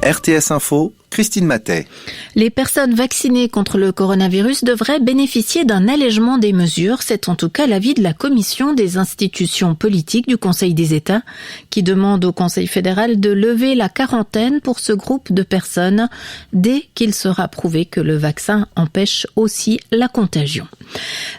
RTS Info, Christine Matet. Les personnes vaccinées contre le coronavirus devraient bénéficier d'un allègement des mesures. C'est en tout cas l'avis de la Commission des institutions politiques du Conseil des États qui demande au Conseil fédéral de lever la quarantaine pour ce groupe de personnes dès qu'il sera prouvé que le vaccin empêche aussi la contagion.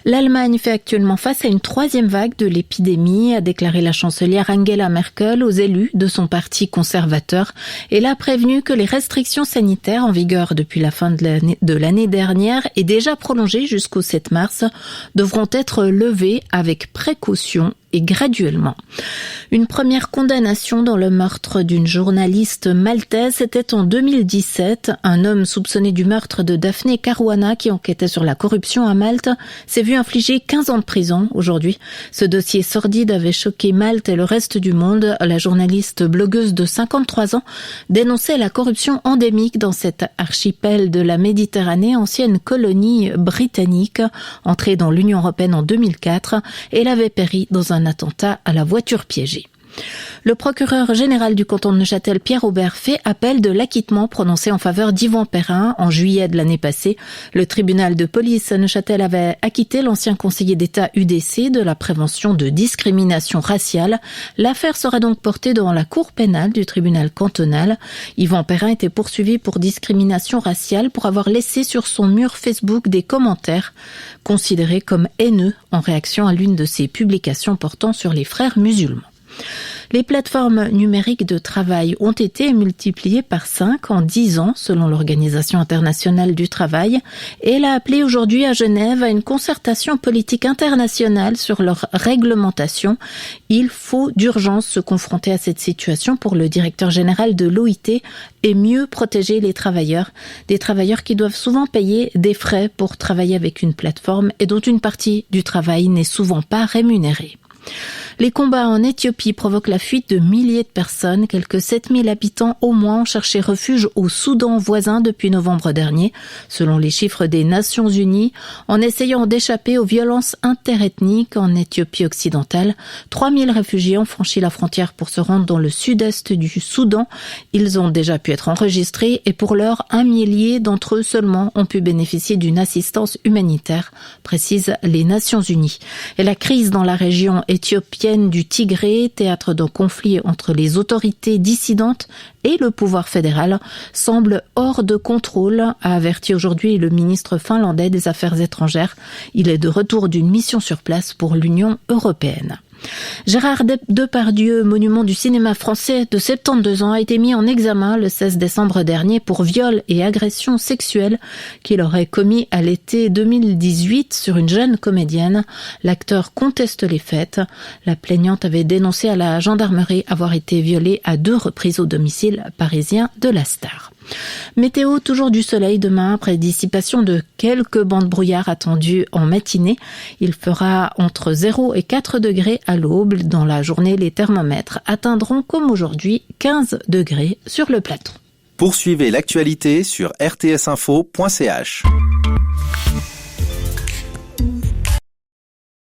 L'Allemagne fait actuellement face à une troisième vague de l'épidémie, a déclaré la chancelière Angela Merkel aux élus de son parti conservateur. Elle a prévenu que les restrictions sanitaires en vigueur depuis la fin de l'année dernière et déjà prolongées jusqu'au 7 mars devront être levées avec précaution et graduellement. Une première condamnation dans le meurtre d'une journaliste maltaise, c'était en 2017. Un homme soupçonné du meurtre de Daphne Caruana, qui enquêtait sur la corruption à Malte, s'est vu infliger 15 ans de prison aujourd'hui. Ce dossier sordide avait choqué Malte et le reste du monde. La journaliste blogueuse de 53 ans dénonçait la corruption endémique dans cet archipel de la Méditerranée, ancienne colonie britannique, entrée dans l'Union européenne en 2004. Elle avait péri dans un attentat à la voiture piégée. Le procureur général du canton de Neuchâtel, Pierre Aubert, fait appel de l'acquittement prononcé en faveur d'Yvan Perrin en juillet de l'année passée. Le tribunal de police à Neuchâtel avait acquitté l'ancien conseiller d'État UDC de la prévention de discrimination raciale. L'affaire sera donc portée devant la cour pénale du tribunal cantonal. Yvan Perrin était poursuivi pour discrimination raciale pour avoir laissé sur son mur Facebook des commentaires considérés comme haineux en réaction à l'une de ses publications portant sur les frères musulmans. Les plateformes numériques de travail ont été multipliées par 5 en 10 ans, selon l'Organisation internationale du travail, et elle a appelé aujourd'hui à Genève à une concertation politique internationale sur leur réglementation. Il faut d'urgence se confronter à cette situation pour le directeur général de l'OIT et mieux protéger les travailleurs, des travailleurs qui doivent souvent payer des frais pour travailler avec une plateforme et dont une partie du travail n'est souvent pas rémunérée. Les combats en Éthiopie provoquent la fuite de milliers de personnes. Quelques 7000 habitants au moins ont cherché refuge au Soudan voisin depuis novembre dernier, selon les chiffres des Nations Unies. En essayant d'échapper aux violences interethniques en Éthiopie occidentale, 3000 réfugiés ont franchi la frontière pour se rendre dans le sud-est du Soudan. Ils ont déjà pu être enregistrés et pour l'heure, 1 millier d'entre eux seulement ont pu bénéficier d'une assistance humanitaire, précisent les Nations Unies. Et la crise dans la région éthiopienne du Tigré, théâtre d'un conflit entre les autorités dissidentes et le pouvoir fédéral, semble hors de contrôle, a averti aujourd'hui le ministre finlandais des Affaires étrangères. Il est de retour d'une mission sur place pour l'Union européenne. Gérard Depardieu, monument du cinéma français de 72 ans, a été mis en examen le 16 décembre dernier pour viol et agression sexuelle qu'il aurait commis à l'été 2018 sur une jeune comédienne. L'acteur conteste les faits. La plaignante avait dénoncé à la gendarmerie avoir été violée à 2 reprises au domicile parisien de la star. Météo, toujours du soleil demain, après dissipation de quelques bancs de brouillard attendus en matinée. Il fera entre 0 et 4 degrés à l'aube. Dans la journée, les thermomètres atteindront comme aujourd'hui 15 degrés sur le plateau. Poursuivez l'actualité sur rtsinfo.ch.